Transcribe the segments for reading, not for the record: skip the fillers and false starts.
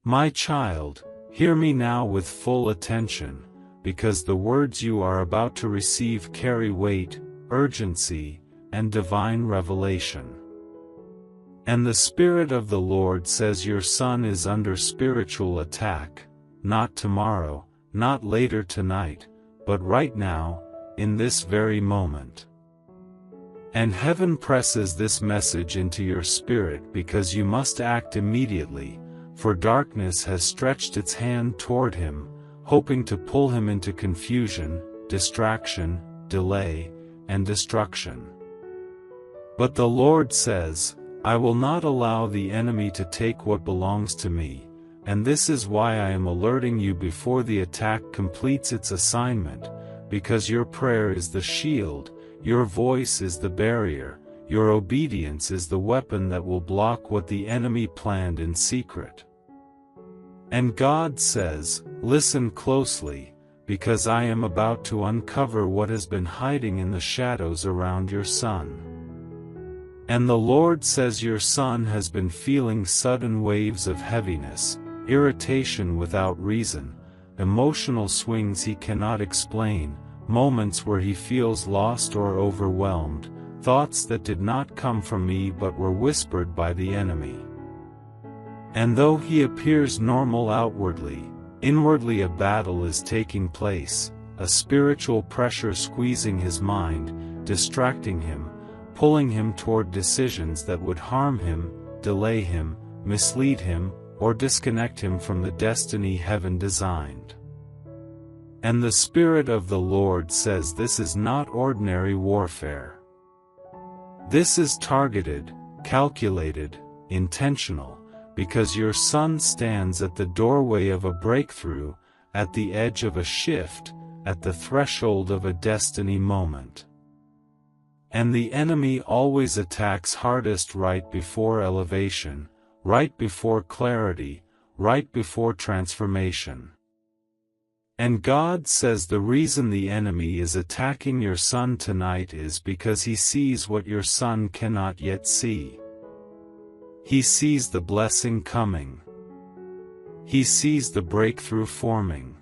My child, hear me now with full attention, because the words you are about to receive carry weight, urgency, and divine revelation. And the Spirit of the Lord says your son is under spiritual attack, not tomorrow, not later tonight, but right now, in this very moment. And heaven presses this message into your spirit because you must act immediately, for darkness has stretched its hand toward him, hoping to pull him into confusion, distraction, delay, and destruction. But the Lord says, I will not allow the enemy to take what belongs to me, and this is why I am alerting you before the attack completes its assignment, because your prayer is the shield, your voice is the barrier, your obedience is the weapon that will block what the enemy planned in secret. And God says, listen closely, because I am about to uncover what has been hiding in the shadows around your son. And the Lord says your son has been feeling sudden waves of heaviness, irritation without reason, emotional swings he cannot explain, moments where he feels lost or overwhelmed, thoughts that did not come from me but were whispered by the enemy. And though he appears normal outwardly, inwardly a battle is taking place, a spiritual pressure squeezing his mind, distracting him, pulling him toward decisions that would harm him, delay him, mislead him, or disconnect him from the destiny heaven designed. And the Spirit of the Lord says this is not ordinary warfare. This is targeted, calculated, intentional, because your son stands at the doorway of a breakthrough, at the edge of a shift, at the threshold of a destiny moment. And the enemy always attacks hardest right before elevation, right before clarity, right before transformation. And God says the reason the enemy is attacking your son tonight is because he sees what your son cannot yet see. He sees the blessing coming. He sees the breakthrough forming.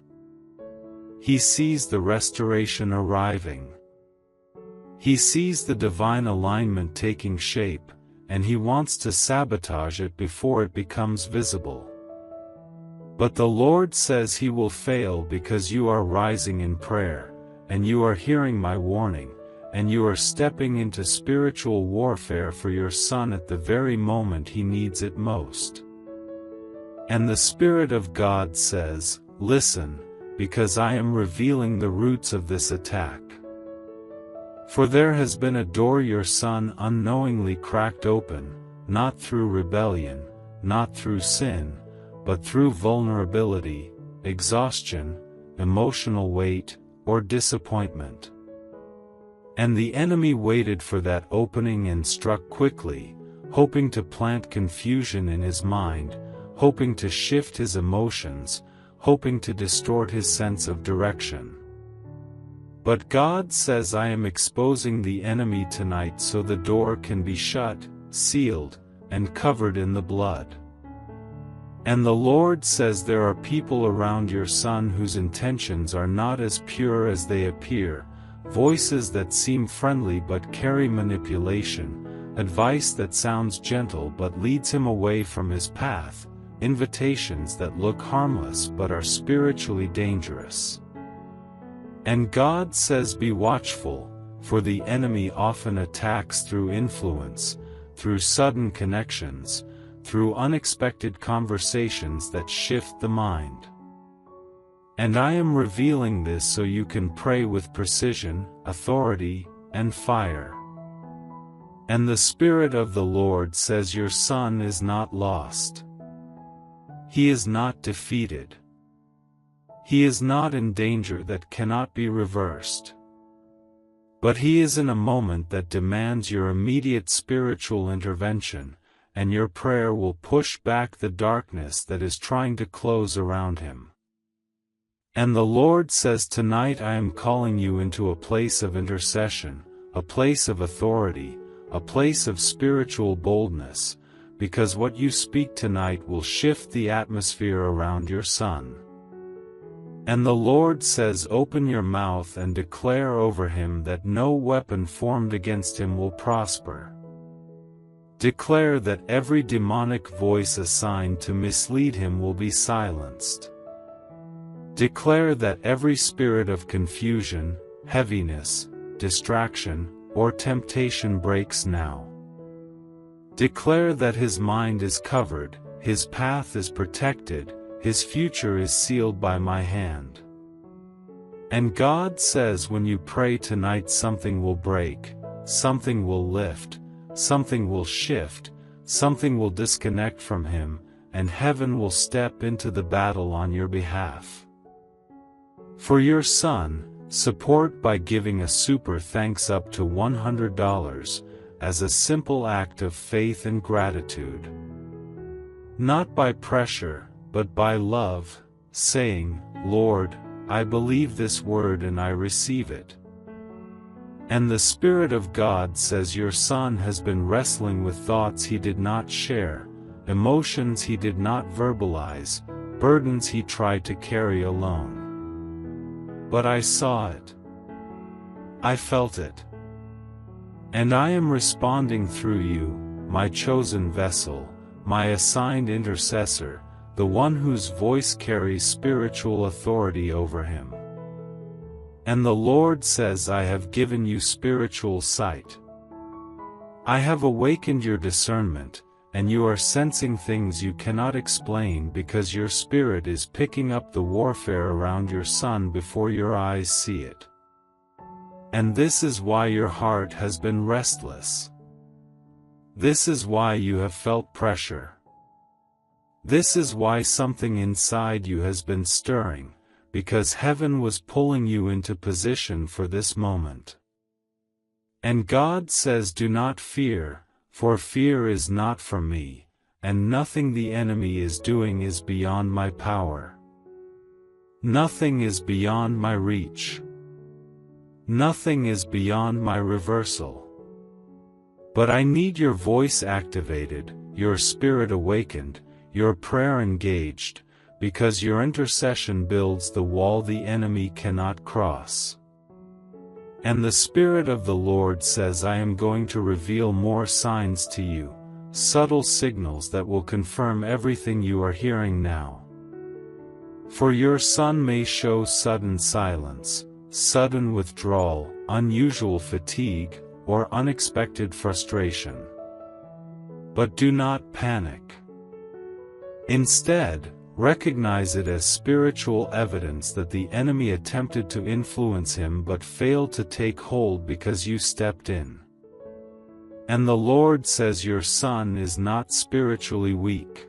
He sees the restoration arriving. He sees the divine alignment taking shape, and he wants to sabotage it before it becomes visible. But the Lord says he will fail because you are rising in prayer, and you are hearing my warning, and you are stepping into spiritual warfare for your son at the very moment he needs it most. And the Spirit of God says, listen, because I am revealing the roots of this attack. For there has been a door your son unknowingly cracked open, not through rebellion, not through sin, but through vulnerability, exhaustion, emotional weight, or disappointment. And the enemy waited for that opening and struck quickly, hoping to plant confusion in his mind, hoping to shift his emotions, hoping to distort his sense of direction. But God says I am exposing the enemy tonight so the door can be shut, sealed, and covered in the blood. And the Lord says there are people around your son whose intentions are not as pure as they appear, voices that seem friendly but carry manipulation, advice that sounds gentle but leads him away from his path, invitations that look harmless but are spiritually dangerous. And God says be watchful, for the enemy often attacks through influence, through sudden connections, through unexpected conversations that shift the mind. And I am revealing this so you can pray with precision, authority, and fire. And the Spirit of the Lord says your son is not lost. He is not defeated. He is not in danger that cannot be reversed. But he is in a moment that demands your immediate spiritual intervention, and your prayer will push back the darkness that is trying to close around him. And the Lord says tonight I am calling you into a place of intercession, a place of authority, a place of spiritual boldness, because what you speak tonight will shift the atmosphere around your son. And the Lord says, open your mouth and declare over him that no weapon formed against him will prosper. Declare that every demonic voice assigned to mislead him will be silenced. Declare that every spirit of confusion, heaviness, distraction, or temptation breaks now. Declare that his mind is covered, his path is protected, his future is sealed by my hand. And God says when you pray tonight, something will break, something will lift, something will shift, something will disconnect from him, and heaven will step into the battle on your behalf. For your son, support by giving a super thanks up to $100 as a simple act of faith and gratitude. Not by pressure, but by love, saying, Lord, I believe this word and I receive it. And the Spirit of God says your son has been wrestling with thoughts he did not share, emotions he did not verbalize, burdens he tried to carry alone. But I saw it. I felt it. And I am responding through you, my chosen vessel, my assigned intercessor, the one whose voice carries spiritual authority over him. And the Lord says, I have given you spiritual sight. I have awakened your discernment, and you are sensing things you cannot explain because your spirit is picking up the warfare around your son before your eyes see it. And this is why your heart has been restless. This is why you have felt pressure. This is why something inside you has been stirring, because heaven was pulling you into position for this moment. And God says, do not fear, for fear is not from me, and nothing the enemy is doing is beyond my power. Nothing is beyond my reach. Nothing is beyond my reversal. But I need your voice activated, your spirit awakened, your prayer engaged, because your intercession builds the wall the enemy cannot cross. And the Spirit of the Lord says, I am going to reveal more signs to you, subtle signals that will confirm everything you are hearing now. For your son may show sudden silence, sudden withdrawal, unusual fatigue, or unexpected frustration. But do not panic. Instead, recognize it as spiritual evidence that the enemy attempted to influence him but failed to take hold because you stepped in. And the Lord says your son is not spiritually weak.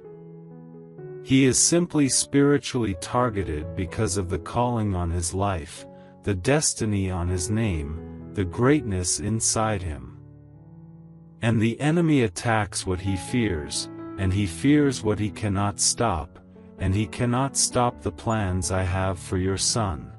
He is simply spiritually targeted because of the calling on his life, the destiny on his name, the greatness inside him. And the enemy attacks what he fears, and he fears what he cannot stop, and he cannot stop the plans I have for your son.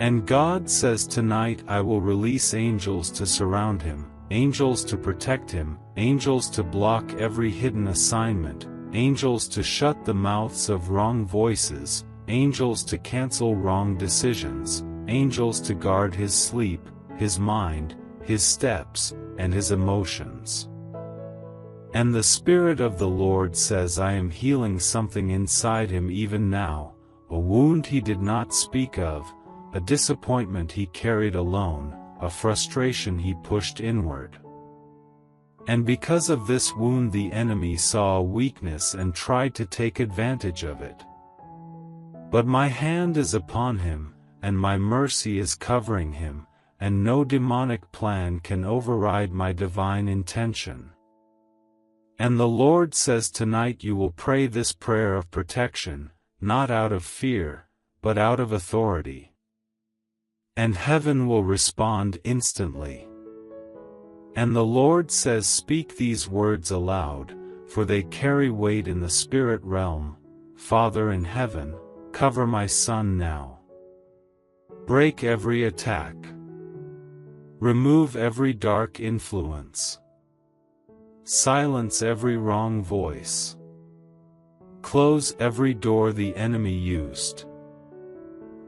And God says tonight, I will release angels to surround him, angels to protect him, angels to block every hidden assignment, angels to shut the mouths of wrong voices, angels to cancel wrong decisions, angels to guard his sleep, his mind, his steps, and his emotions. And the Spirit of the Lord says, I am healing something inside him even now, a wound he did not speak of, a disappointment he carried alone, a frustration he pushed inward. And because of this wound the enemy saw a weakness and tried to take advantage of it. But my hand is upon him, and my mercy is covering him, and no demonic plan can override my divine intention. And the Lord says tonight you will pray this prayer of protection, not out of fear, but out of authority. And heaven will respond instantly. And the Lord says, speak these words aloud, for they carry weight in the spirit realm. Father in heaven, cover my son now. Break every attack. Remove every dark influence. silence every wrong voice. Close every door the enemy used.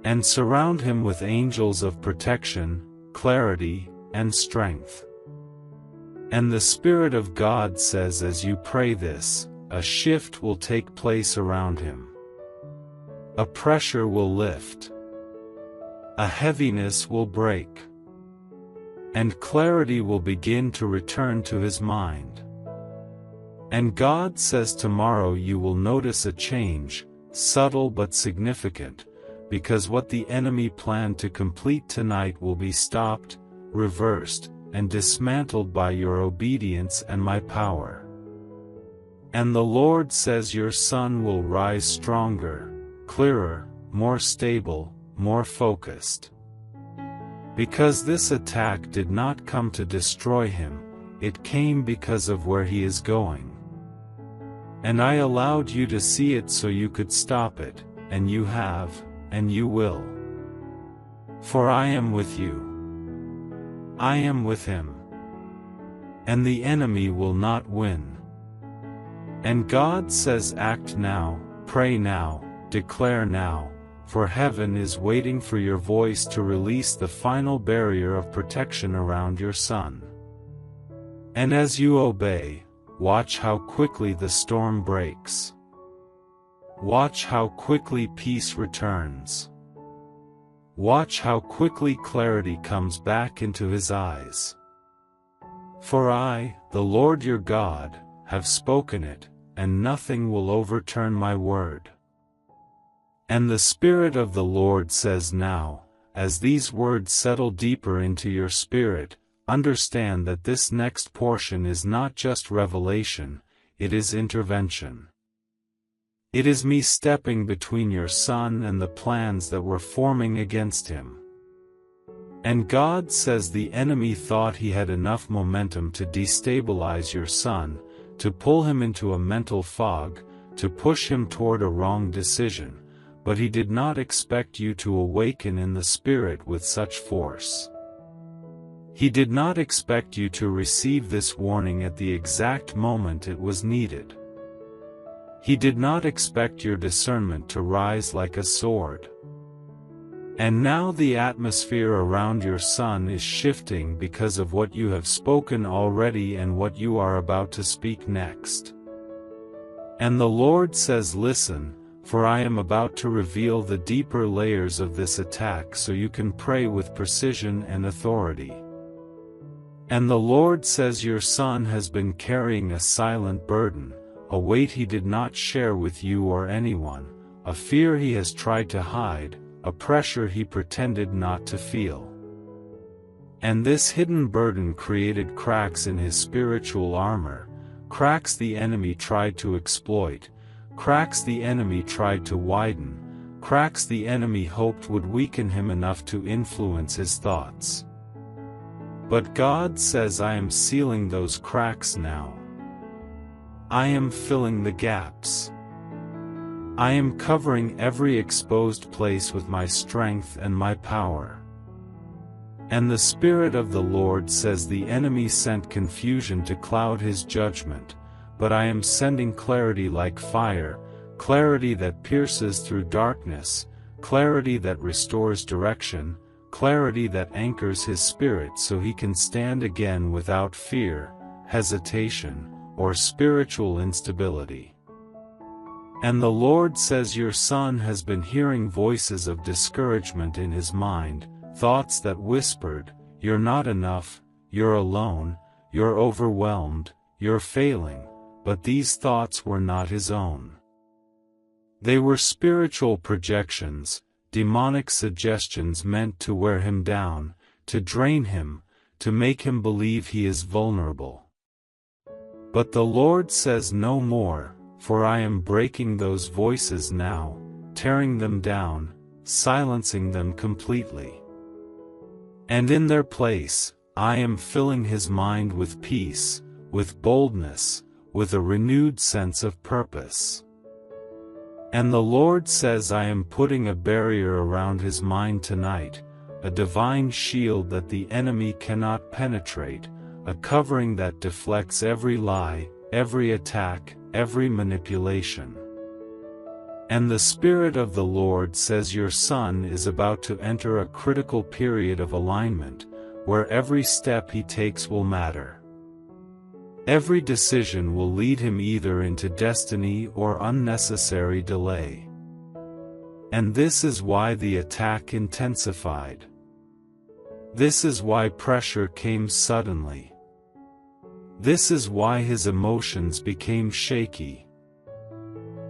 And surround him with angels of protection, clarity, and strength. And the Spirit of God says as you pray this, a shift will take place around him. A pressure will lift. A heaviness will break. And clarity will begin to return to his mind. And God says tomorrow you will notice a change, subtle but significant, because what the enemy planned to complete tonight will be stopped, reversed, and dismantled by your obedience and my power. And the Lord says your son will rise stronger, clearer, more stable, more focused. Because this attack did not come to destroy him, it came because of where he is going. And I allowed you to see it so you could stop it, and you have, and you will. For I am with you. I am with him. And the enemy will not win. And God says act now, pray now, declare now, for heaven is waiting for your voice to release the final barrier of protection around your son. And as you obey, watch how quickly the storm breaks. Watch how quickly peace returns. Watch how quickly clarity comes back into his eyes. For I, the Lord your God, have spoken it, and nothing will overturn my word. And the Spirit of the Lord says now, as these words settle deeper into your spirit, understand that this next portion is not just revelation, it is intervention. It is me stepping between your son and the plans that were forming against him. And God says the enemy thought he had enough momentum to destabilize your son, to pull him into a mental fog, to push him toward a wrong decision, but he did not expect you to awaken in the Spirit with such force. He did not expect you to receive this warning at the exact moment it was needed. He did not expect your discernment to rise like a sword. And now the atmosphere around your son is shifting because of what you have spoken already and what you are about to speak next. And the Lord says, listen, for I am about to reveal the deeper layers of this attack so you can pray with precision and authority. And the Lord says your son has been carrying a silent burden, a weight he did not share with you or anyone, a fear he has tried to hide, a pressure he pretended not to feel. And this hidden burden created cracks in his spiritual armor, cracks the enemy tried to exploit, cracks the enemy tried to widen, cracks the enemy hoped would weaken him enough to influence his thoughts. But God says I am sealing those cracks now. I am filling the gaps. I am covering every exposed place with my strength and my power. And the Spirit of the Lord says the enemy sent confusion to cloud his judgment, but I am sending clarity like fire, clarity that pierces through darkness, clarity that restores direction, clarity that anchors his spirit so he can stand again without fear, hesitation, or spiritual instability. And the Lord says your son has been hearing voices of discouragement in his mind, thoughts that whispered, you're not enough, you're alone, you're overwhelmed, you're failing, but these thoughts were not his own. They were spiritual projections, demonic suggestions meant to wear him down, to drain him, to make him believe he is vulnerable. But the Lord says no more, for I am breaking those voices now, tearing them down, silencing them completely. And in their place, I am filling his mind with peace, with boldness, with a renewed sense of purpose. And the Lord says I am putting a barrier around his mind tonight, a divine shield that the enemy cannot penetrate, a covering that deflects every lie, every attack, every manipulation. And the Spirit of the Lord says your son is about to enter a critical period of alignment, where every step he takes will matter. Every decision will lead him either into destiny or unnecessary delay. And this is why the attack intensified. This is why pressure came suddenly. This is why his emotions became shaky.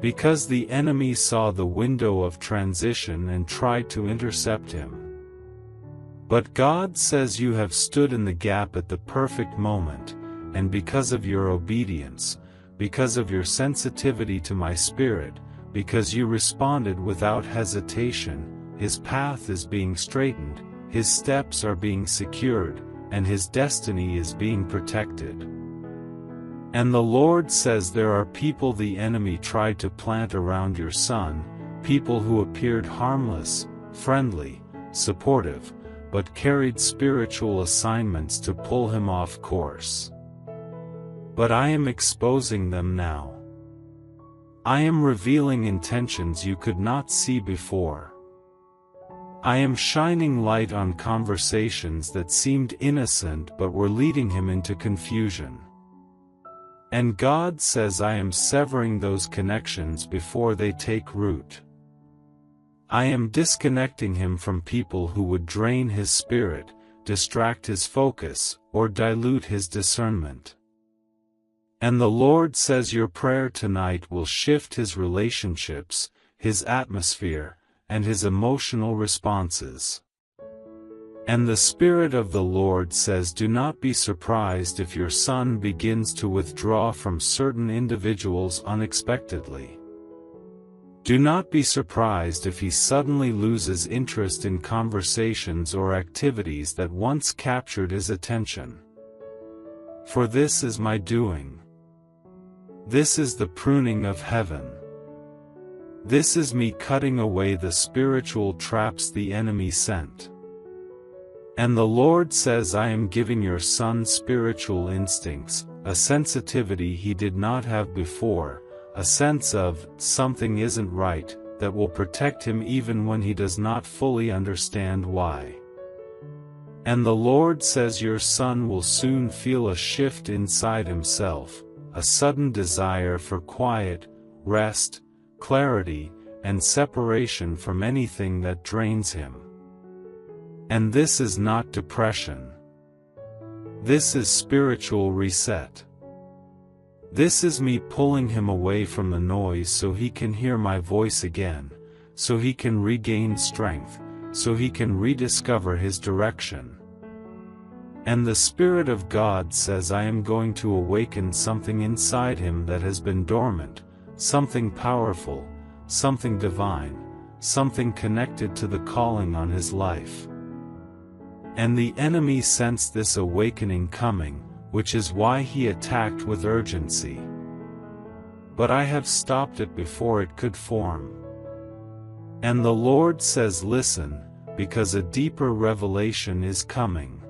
Because the enemy saw the window of transition and tried to intercept him. But God says you have stood in the gap at the perfect moment, and because of your obedience, because of your sensitivity to my Spirit, because you responded without hesitation, his path is being straightened, his steps are being secured, and his destiny is being protected. And the Lord says there are people the enemy tried to plant around your son, people who appeared harmless, friendly, supportive, but carried spiritual assignments to pull him off course. But I am exposing them now. I am revealing intentions you could not see before. I am shining light on conversations that seemed innocent but were leading him into confusion. And God says I am severing those connections before they take root. I am disconnecting him from people who would drain his spirit, distract his focus, or dilute his discernment. And the Lord says your prayer tonight will shift his relationships, his atmosphere, and his emotional responses. And the Spirit of the Lord says do not be surprised if your son begins to withdraw from certain individuals unexpectedly. Do not be surprised if he suddenly loses interest in conversations or activities that once captured his attention. For this is my doing. This is the pruning of heaven. This is me cutting away the spiritual traps the enemy sent. And the Lord says I am giving your son spiritual instincts, a sensitivity he did not have before, a sense of something isn't right, that will protect him even when he does not fully understand why. And the Lord says your son will soon feel a shift inside himself, a sudden desire for quiet, rest, clarity, and separation from anything that drains him. And this is not depression. This is spiritual reset. This is me pulling him away from the noise so he can hear my voice again, so he can regain strength, so he can rediscover his direction. And the Spirit of God says I am going to awaken something inside him that has been dormant, something powerful, something divine, something connected to the calling on his life. And the enemy sensed this awakening coming, which is why he attacked with urgency. But I have stopped it before it could form. And the Lord says listen, because a deeper revelation is coming.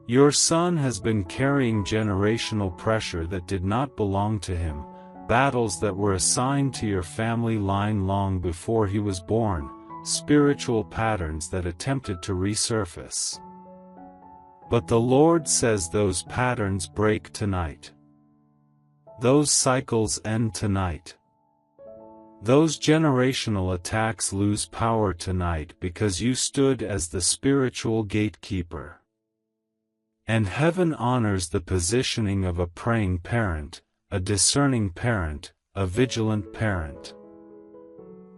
Your son has been carrying generational pressure that did not belong to him, battles that were assigned to your family line long before he was born, spiritual patterns that attempted to resurface. But the Lord says those patterns break tonight. Those cycles end tonight. Those generational attacks lose power tonight because you stood as the spiritual gatekeeper. And heaven honors the positioning of a praying parent, a discerning parent, a vigilant parent.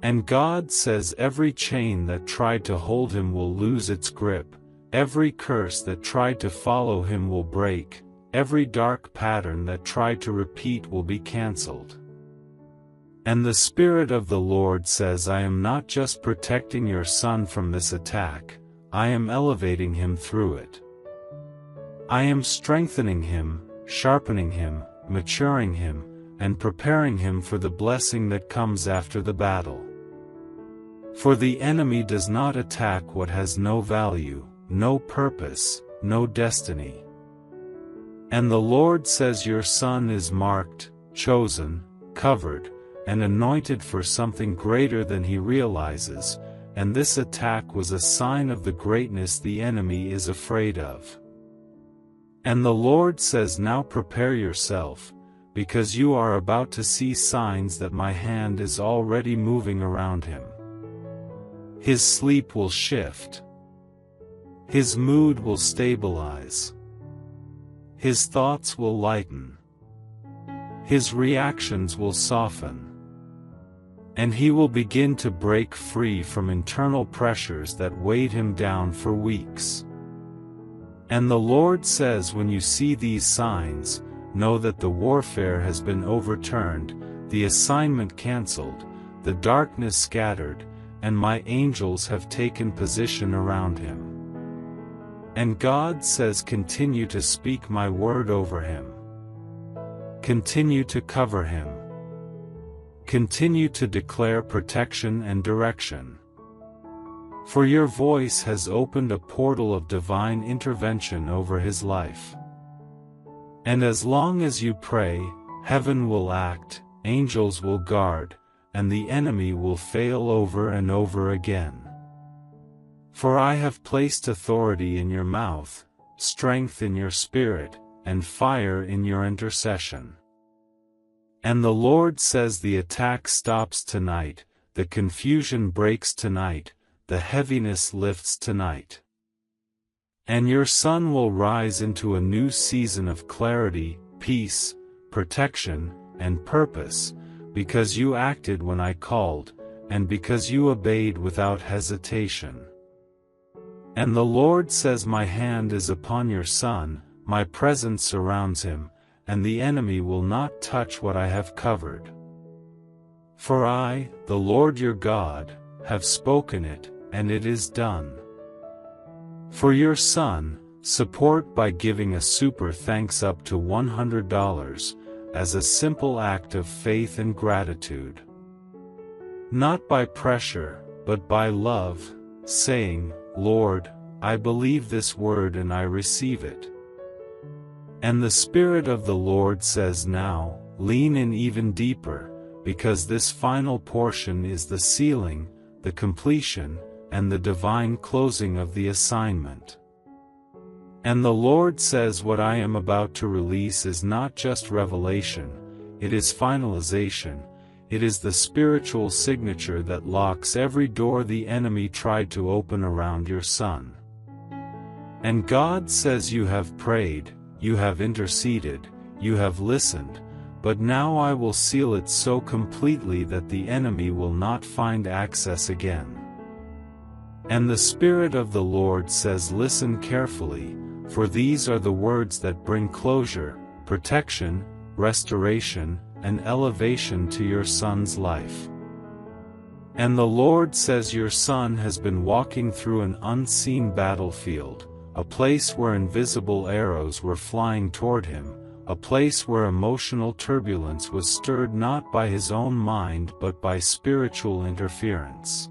And God says every chain that tried to hold him will lose its grip, every curse that tried to follow him will break, every dark pattern that tried to repeat will be cancelled. And the Spirit of the Lord says I am not just protecting your son from this attack, I am elevating him through it. I am strengthening him, sharpening him, maturing him, and preparing him for the blessing that comes after the battle. For the enemy does not attack what has no value, no purpose, no destiny. And the Lord says your son is marked, chosen, covered, and anointed for something greater than he realizes, and this attack was a sign of the greatness the enemy is afraid of. And the Lord says, now prepare yourself, because you are about to see signs that my hand is already moving around him. His sleep will shift. His mood will stabilize. His thoughts will lighten. His reactions will soften. And he will begin to break free from internal pressures that weighed him down for weeks. And the Lord says, when you see these signs, know that the warfare has been overturned, the assignment canceled, the darkness scattered, and my angels have taken position around him. And God says, continue to speak my word over him. Continue to cover him. Continue to declare protection and direction. For your voice has opened a portal of divine intervention over his life. And as long as you pray, heaven will act, angels will guard, and the enemy will fail over and over again. For I have placed authority in your mouth, strength in your spirit, and fire in your intercession. And the Lord says the attack stops tonight, the confusion breaks tonight, the heaviness lifts tonight. And your son will rise into a new season of clarity, peace, protection, and purpose, because you acted when I called, and because you obeyed without hesitation. And the Lord says, my hand is upon your son, my presence surrounds him, and the enemy will not touch what I have covered. For I, the Lord your God, have spoken it, and it is done. For your son, support by giving a super thanks up to $100, as a simple act of faith and gratitude. Not by pressure, but by love, saying, Lord, I believe this word and I receive it. And the Spirit of the Lord says, now, lean in even deeper, because this final portion is the sealing, the completion, and the divine closing of the assignment. And the Lord says, what I am about to release is not just revelation, it is finalization. It is the spiritual signature that locks every door the enemy tried to open around your son. And God says, you have prayed, you have interceded, you have listened, but now I will seal it so completely that the enemy will not find access again. And the Spirit of the Lord says, listen carefully, for these are the words that bring closure, protection, restoration, and elevation to your son's life. And the Lord says your son has been walking through an unseen battlefield, a place where invisible arrows were flying toward him, a place where emotional turbulence was stirred not by his own mind but by spiritual interference.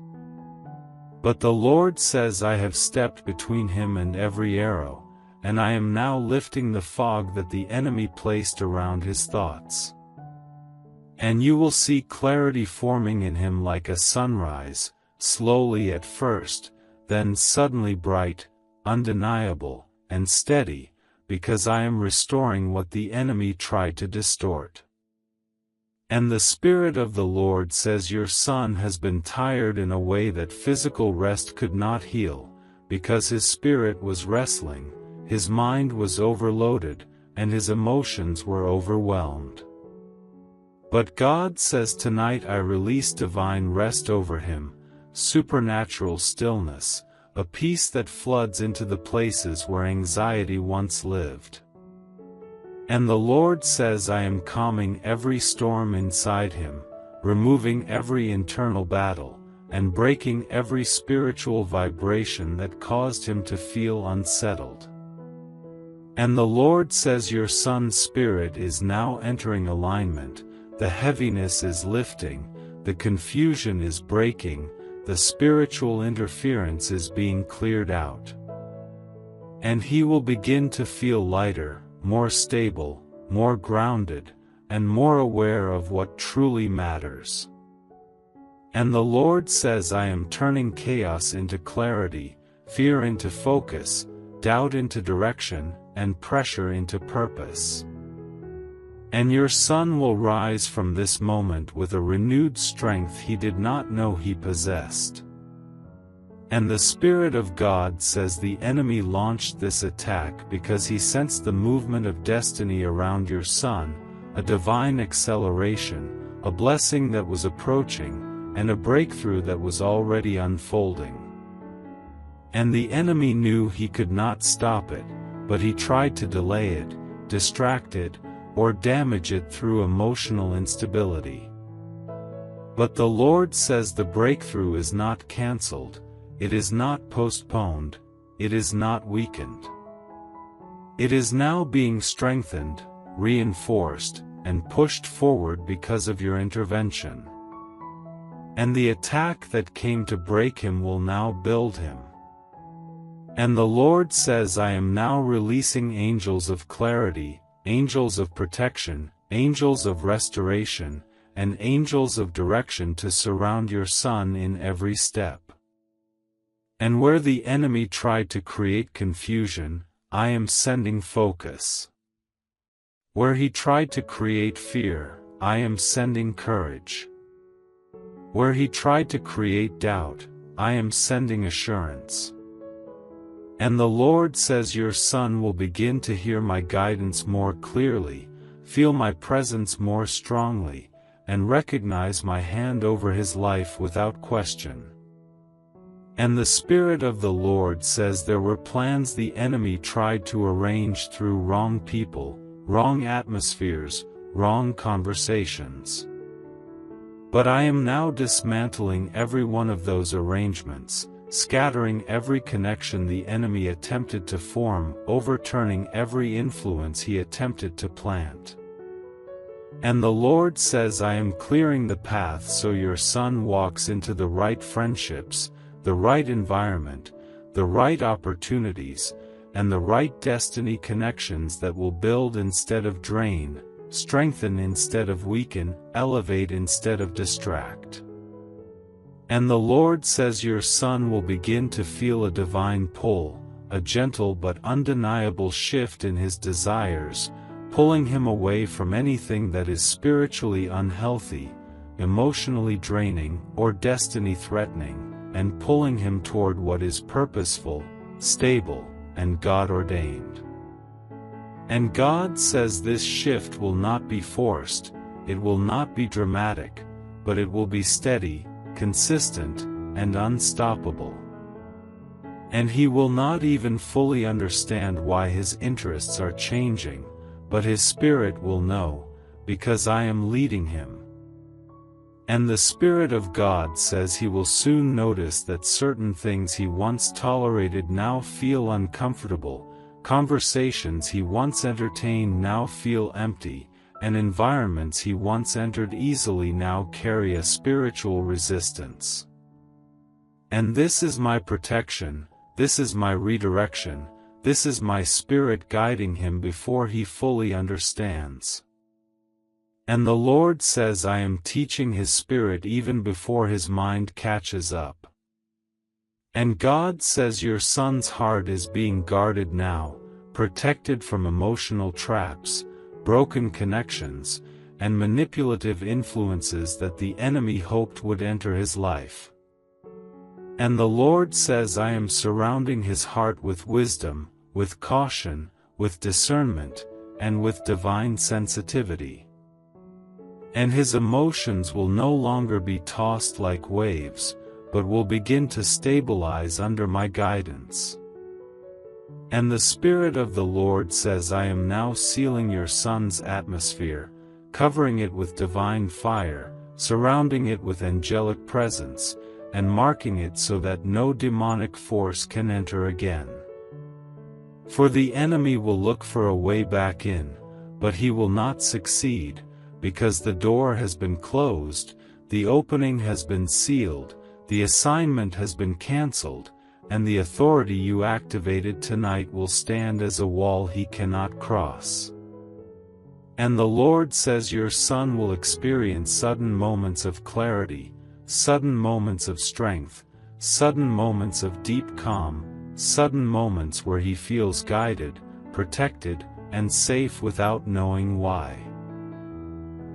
But the Lord says, I have stepped between him and every arrow, and I am now lifting the fog that the enemy placed around his thoughts. And you will see clarity forming in him like a sunrise, slowly at first, then suddenly bright, undeniable, and steady, because I am restoring what the enemy tried to distort. And the Spirit of the Lord says your son has been tired in a way that physical rest could not heal, because his spirit was wrestling, his mind was overloaded, and his emotions were overwhelmed. But God says tonight I release divine rest over him, supernatural stillness, a peace that floods into the places where anxiety once lived. And the Lord says I am calming every storm inside him, removing every internal battle, and breaking every spiritual vibration that caused him to feel unsettled. And the Lord says your son's spirit is now entering alignment, the heaviness is lifting, the confusion is breaking, the spiritual interference is being cleared out. And he will begin to feel lighter, more stable, more grounded, and more aware of what truly matters. And the Lord says, I am turning chaos into clarity, fear into focus, doubt into direction, and pressure into purpose. And your son will rise from this moment with a renewed strength he did not know he possessed. And the Spirit of God says the enemy launched this attack because he sensed the movement of destiny around your son, a divine acceleration, a blessing that was approaching, and a breakthrough that was already unfolding. And the enemy knew he could not stop it, but he tried to delay it, distract it, or damage it through emotional instability. But the Lord says the breakthrough is not cancelled, it is not postponed, it is not weakened. It is now being strengthened, reinforced, and pushed forward because of your intervention. And the attack that came to break him will now build him. And the Lord says, I am now releasing angels of clarity, angels of protection, angels of restoration, and angels of direction to surround your son in every step. And where the enemy tried to create confusion, I am sending focus. Where he tried to create fear, I am sending courage. Where he tried to create doubt, I am sending assurance. And the Lord says your son will begin to hear my guidance more clearly, feel my presence more strongly, and recognize my hand over his life without question. And the Spirit of the Lord says there were plans the enemy tried to arrange through wrong people, wrong atmospheres, wrong conversations. But I am now dismantling every one of those arrangements, scattering every connection the enemy attempted to form, overturning every influence he attempted to plant. And the Lord says, I am clearing the path so your son walks into the right friendships, the right environment, the right opportunities, and the right destiny connections that will build instead of drain, strengthen instead of weaken, elevate instead of distract. And the Lord says your son will begin to feel a divine pull, a gentle but undeniable shift in his desires, pulling him away from anything that is spiritually unhealthy, emotionally draining, or destiny-threatening, and pulling him toward what is purposeful, stable, and God-ordained. And God says this shift will not be forced, it will not be dramatic, but it will be steady, consistent, and unstoppable. And he will not even fully understand why his interests are changing, but his spirit will know, because I am leading him. And the Spirit of God says he will soon notice that certain things he once tolerated now feel uncomfortable, conversations he once entertained now feel empty, and environments he once entered easily now carry a spiritual resistance. And this is my protection, this is my redirection, this is my Spirit guiding him before he fully understands. And the Lord says I am teaching his spirit even before his mind catches up. And God says your son's heart is being guarded now, protected from emotional traps, broken connections, and manipulative influences that the enemy hoped would enter his life. And the Lord says I am surrounding his heart with wisdom, with caution, with discernment, and with divine sensitivity. And his emotions will no longer be tossed like waves, but will begin to stabilize under my guidance. And the Spirit of the Lord says I am now sealing your son's atmosphere, covering it with divine fire, surrounding it with angelic presence, and marking it so that no demonic force can enter again. For the enemy will look for a way back in, but he will not succeed, because the door has been closed, the opening has been sealed, the assignment has been cancelled, and the authority you activated tonight will stand as a wall he cannot cross. And the Lord says your son will experience sudden moments of clarity, sudden moments of strength, sudden moments of deep calm, sudden moments where he feels guided, protected, and safe without knowing why.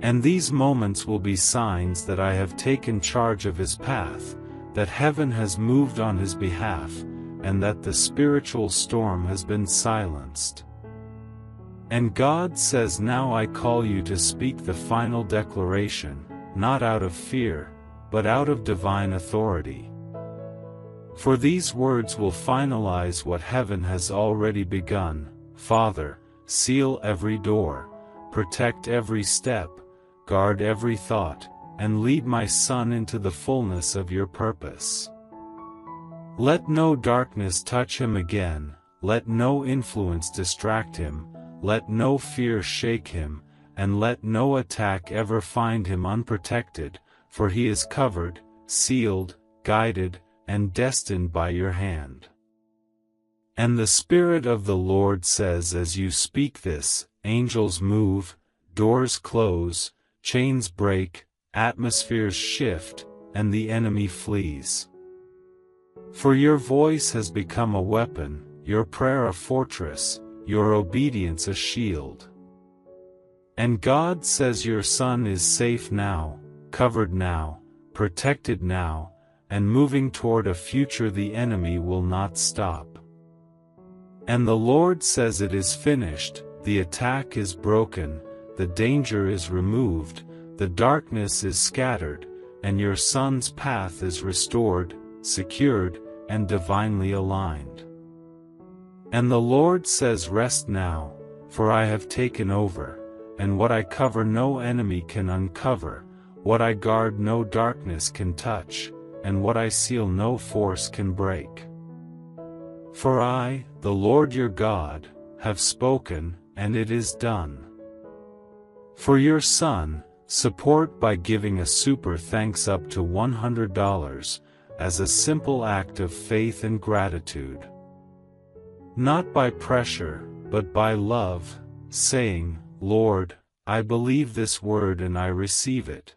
And these moments will be signs that I have taken charge of his path, that heaven has moved on his behalf, and that the spiritual storm has been silenced. And God says, now I call you to speak the final declaration, not out of fear, but out of divine authority. For these words will finalize what heaven has already begun. Father, seal every door, protect every step, guard every thought, and lead my son into the fullness of your purpose. Let no darkness touch him again, let no influence distract him, let no fear shake him, and let no attack ever find him unprotected, for he is covered, sealed, guided, and destined by your hand. And the Spirit of the Lord says as you speak this, angels move, doors close, chains break, atmospheres shift, and the enemy flees. For your voice has become a weapon, your prayer a fortress, your obedience a shield. And God says your son is safe now, covered now, protected now, and moving toward a future the enemy will not stop. And the Lord says it is finished, the attack is broken, the danger is removed, the darkness is scattered, and your son's path is restored, secured, and divinely aligned. And the Lord says, rest now, for I have taken over, and what I cover no enemy can uncover, what I guard no darkness can touch, and what I seal no force can break. For I, the Lord your God, have spoken, and it is done. For your son, support by giving a super thanks up to $100, as a simple act of faith and gratitude. Not by pressure, but by love, saying, Lord, I believe this word and I receive it.